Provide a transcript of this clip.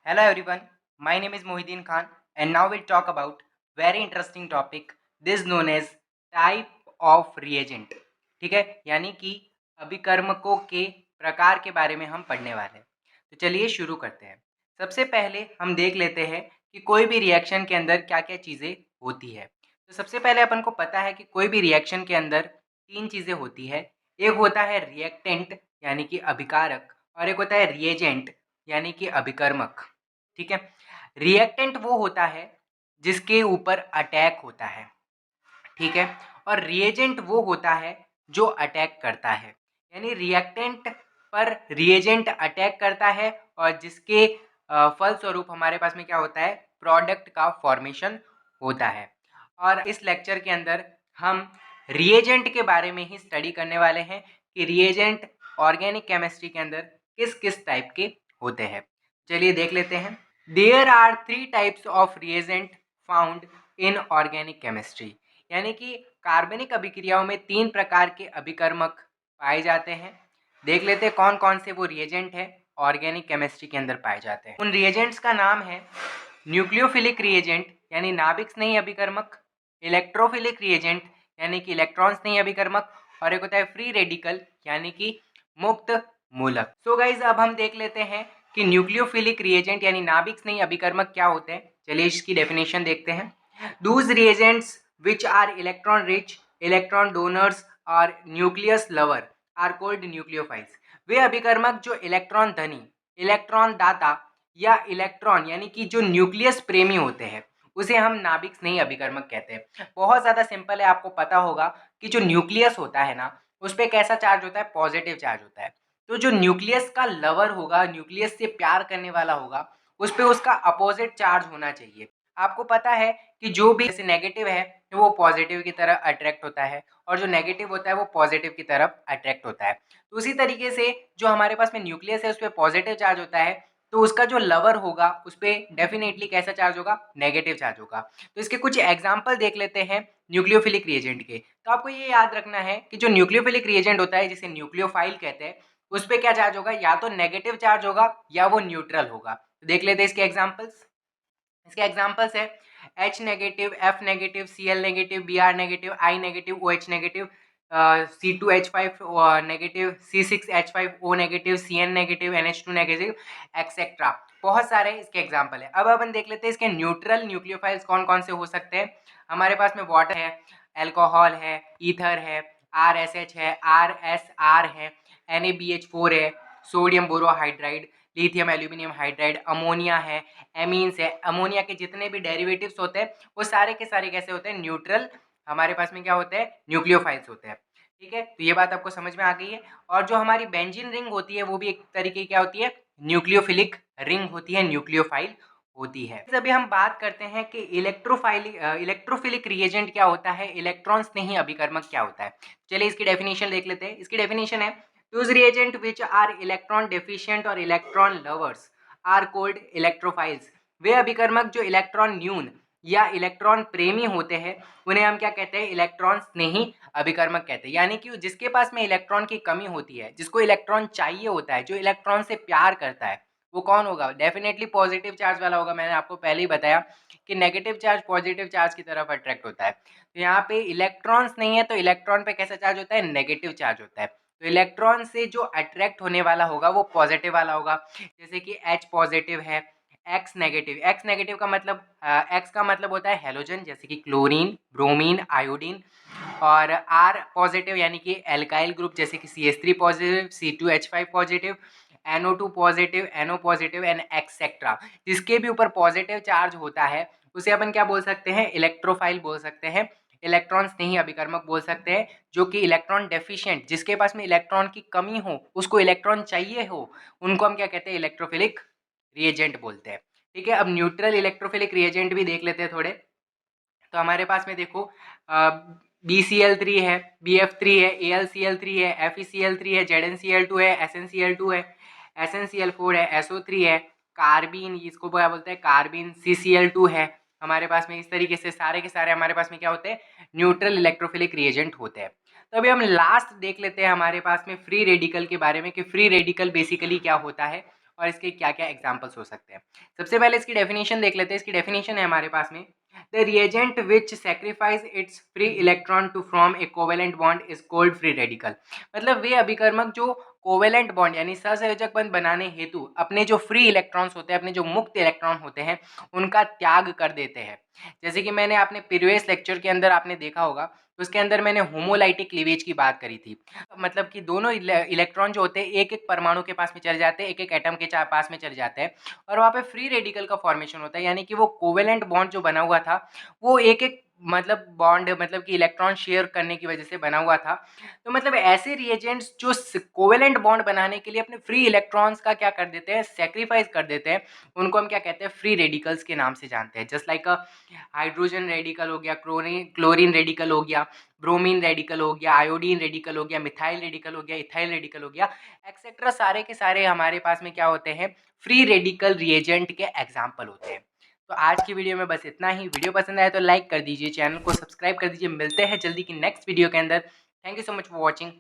Hello everyone, my name is Mohiddin Khan and now we'll talk about very interesting topic this known as type of reagent। ठीक है, यानी कि अभिकर्मकों के प्रकार के बारे में हम पढ़ने वाले हैं। तो चलिए शुरू करते हैं। सबसे पहले हम देख लेते हैं कि कोई भी रिएक्शन के अंदर क्या क्या चीज़ें होती है। तो सबसे पहले अपन को पता है कि कोई भी रिएक्शन के अंदर तीन चीज़ें होती है। एक होता है रिएक्टेंट यानी कि अभिकारक और एक होता है रिएजेंट यानी कि अभिकर्मक। ठीक है, रिएक्टेंट वो होता है जिसके ऊपर अटैक होता है। ठीक है, और रिएजेंट वो होता है जो अटैक करता है। यानी रिएक्टेंट पर रिएजेंट अटैक करता है और जिसके फलस्वरूप हमारे पास में क्या होता है, प्रोडक्ट का फॉर्मेशन होता है। और इस लेक्चर के अंदर हम रिएजेंट के बारे में ही स्टडी करने वाले हैं कि रिएजेंट ऑर्गेनिक केमिस्ट्री के अंदर किस किस टाइप के होते हैं। चलिए देख लेते हैं। There are three types of reagent found in organic chemistry. यानी कि कार्बनिक अभिक्रियाओं में तीन प्रकार के अभिकर्मक पाए जाते हैं। देख लेते हैं कौन कौन से वो रिएजेंट है ऑर्गेनिक केमिस्ट्री के अंदर पाए जाते हैं। उन रिएजेंट्स का नाम है न्यूक्लियोफिलिक रिएजेंट यानी नाभिक स्नेही अभिकर्मक, इलेक्ट्रोफिलिक रिएजेंट यानी कि इलेक्ट्रॉन स्नेही अभिकर्मक, और एक होता है फ्री रेडिकल यानी कि मुक्त मूलक। सो गाइज अब हम देख लेते हैं कि न्यूक्लियोफिलिक रिएजेंट यानी नाभिक स्नेही अभिकर्मक क्या होते हैं। चलिए इसकी डेफिनेशन देखते हैं। Dooj reagents which are electron rich, electron donors और nucleus lover are called nucleophiles। वे अभिकर्मक जो इलेक्ट्रॉन धनी, इलेक्ट्रॉन दाता या इलेक्ट्रॉन यानी कि जो न्यूक्लियस प्रेमी होते हैं उसे हम नाभिक स्नेही अभिकर्मक कहते हैं। बहुत ज़्यादा सिंपल है, आपको पता होगा कि जो न्यूक्लियस होता है ना उस पर कैसा चार्ज होता है, पॉजिटिव चार्ज होता है। तो जो न्यूक्लियस का लवर होगा, न्यूक्लियस से प्यार करने वाला होगा, उस पर उसका अपोजिट चार्ज होना चाहिए। आपको पता है कि जो भी जैसे नेगेटिव है तो वो पॉजिटिव की तरफ अट्रैक्ट होता है और जो नेगेटिव होता है वो पॉजिटिव की तरफ अट्रैक्ट होता है। तो उसी तरीके से जो हमारे पास में न्यूक्लियस है उस पर पॉजिटिव चार्ज होता है, तो उसका जो लवर होगा उस पर डेफिनेटली कैसा चार्ज होगा, नेगेटिव चार्ज होगा। तो इसके कुछ एग्जाम्पल देख लेते हैं न्यूक्लियोफिलिक रिएजेंट के। तो आपको ये याद रखना है कि जो न्यूक्लियोफिलिक रिएजेंट होता है जिसे न्यूक्लियोफाइल कहते हैं उस पर क्या चार्ज होगा, या तो नेगेटिव चार्ज होगा या वो न्यूट्रल होगा। तो देख लेते हैं इसके एग्जाम्पल्स। इसके एग्जांपल्स है H negative, F negative, Cl negative, Br negative, I negative, OH negative, C2H5 negative, C6H5O negative, Cn negative, NH2 negative, etcetera. बहुत सारे इसके एग्जांपल है। अब अपन देख लेते हैं इसके न्यूट्रल न्यूक्लियोफाइल्स कौन कौन से हो सकते हैं। हमारे पास में वाटर है, एल्कोहल है, ईथर है, RSH है, RSR है, NaBH4 है, sodium borohydride, lithium aluminium hydride, ammonia है, एमीन्स है। अमोनिया के जितने भी डेरिवेटिव्स होते हैं वो सारे के सारे कैसे होते हैं, न्यूट्रल हमारे पास में क्या होते हैं, न्यूक्लियोफाइल्स होते हैं। ठीक है, तो ये बात आपको समझ में आ गई है। और जो हमारी बेंजीन रिंग होती है वो भी एक तरीके की क्या होती है, न्यूक्लियोफिलिक रिंग होती है, न्यूक्लियोफाइल होती है। अभी हम बात करते हैं कि इलेक्ट्रोफिलिक रिएजेंट क्या होता है, इलेक्ट्रॉन स्नेही अभिकर्मक क्या होता है। चलिए इसकी डेफिनेशन देख लेते हैं। इसकी डेफिनेशन है those reagent which are electron deficient और electron lovers are called electrophiles। वे अभिकर्मक जो इलेक्ट्रॉन न्यून या इलेक्ट्रॉन प्रेमी होते हैं उन्हें हम क्या कहते हैं, इलेक्ट्रॉन स्नेही अभिकर्मक कहते हैं। यानी कि जिसके पास में इलेक्ट्रॉन की कमी होती है, जिसको इलेक्ट्रॉन चाहिए होता है, जो इलेक्ट्रॉन से प्यार करता है, वो कौन होगा, डेफिनेटली पॉजिटिव चार्ज वाला होगा। मैंने आपको पहले ही बताया कि नेगेटिव चार्ज पॉजिटिव चार्ज की तरफ अट्रैक्ट होता है। तो यहाँ पे इलेक्ट्रॉन्स नहीं है तो इलेक्ट्रॉन पे कैसा चार्ज होता है, नेगेटिव चार्ज होता है। तो इलेक्ट्रॉन से जो अट्रैक्ट होने वाला होगा वो पॉजिटिव वाला होगा। जैसे कि H पॉजिटिव है, X नेगेटिव। X नेगेटिव का मतलब X का मतलब होता है हेलोजन, जैसे कि क्लोरीन, ब्रोमीन, आयोडीन। और R पॉजिटिव यानी कि एल्काइल ग्रुप, जैसे कि CH3 positive, C2H5 positive, NO2 positive, NO positive and etcetera. जिसके भी ऊपर पॉजिटिव चार्ज होता है उसे अपन क्या बोल सकते हैं, इलेक्ट्रोफाइल बोल सकते हैं, इलेक्ट्रॉन स्नेही अभिकर्मक बोल सकते हैं। जो कि इलेक्ट्रॉन डेफिशिएंट, जिसके पास में इलेक्ट्रॉन की कमी हो, उसको इलेक्ट्रॉन चाहिए हो, उनको हम क्या कहते हैं, इलेक्ट्रोफिलिक रिएजेंट बोलते हैं। ठीक है, अब न्यूट्रल इलेक्ट्रोफिलिक रिएजेंट भी देख लेते हैं थोड़े। तो हमारे पास में देखो BCl3 है, BF3 है, AlCl3 है, FeCl3 है, ZnCl2 है, SnCl2 है, SnCl4 है, SO3 है, कार्बिन, इसको क्या बोलते हैं, कार्बिन, CCl2 है हमारे पास में। इस तरीके से सारे के सारे हमारे पास में क्या होते हैं, न्यूट्रल इलेक्ट्रोफिलिक रिएजेंट होते हैं। तो अभी हम लास्ट देख लेते हैं हमारे पास में फ्री रेडिकल के बारे में कि फ्री रेडिकल बेसिकली क्या होता है और इसके क्या क्या एग्जाम्पल्स हो सकते हैं। सबसे पहले इसकी डेफिनेशन देख लेते हैं। इसकी डेफिनेशन है हमारे पास में, the reagent which sacrifice its free electron to form a covalent bond is called free radical. मतलब वे अभिकर्मक जो कोवेलेंट बॉन्ड यानी सहसंयोजक बंध बनाने हेतु अपने जो फ्री इलेक्ट्रॉन्स होते हैं, अपने जो मुक्त इलेक्ट्रॉन होते हैं, उनका त्याग कर देते हैं। जैसे कि मैंने आपने प्रीवियस लेक्चर के अंदर आपने देखा होगा, उसके अंदर मैंने होमोलाइटिक क्लीवेज की बात करी थी। मतलब कि दोनों इलेक्ट्रॉन जो होते हैं एक एक परमाणु के पास में चले जाते हैं, एक एक एटम के पास में चले जाते हैं, और वहाँ पे फ्री रेडिकल का फॉर्मेशन होता है। यानी कि वो कोवेलेंट बॉन्ड जो बना हुआ था वो एक एक मतलब बॉन्ड मतलब कि इलेक्ट्रॉन शेयर करने की वजह से बना हुआ था। तो मतलब ऐसे रिएजेंट्स जो कोवेलेंट बॉन्ड बनाने के लिए अपने फ्री इलेक्ट्रॉन्स का क्या कर देते हैं, सेक्रीफाइस कर देते हैं, उनको हम क्या कहते हैं, फ्री रेडिकल्स के नाम से जानते हैं। जस्ट लाइक हाइड्रोजन रेडिकल हो गया, क्लोरीन रेडिकल हो गया, ब्रोमीन रेडिकल हो गया, आयोडीन रेडिकल हो गया, मिथाइल रेडिकल हो गया, इथाइल रेडिकल हो गया, एक्सेट्रा सारे के सारे हमारे पास में क्या होते हैं, फ्री रेडिकल रिएजेंट के एग्जाम्पल होते हैं। तो आज की वीडियो में बस इतना ही। वीडियो पसंद आए तो लाइक कर दीजिए, चैनल को सब्सक्राइब कर दीजिए। मिलते हैं जल्दी की नेक्स्ट वीडियो के अंदर। Thank you so much for watching.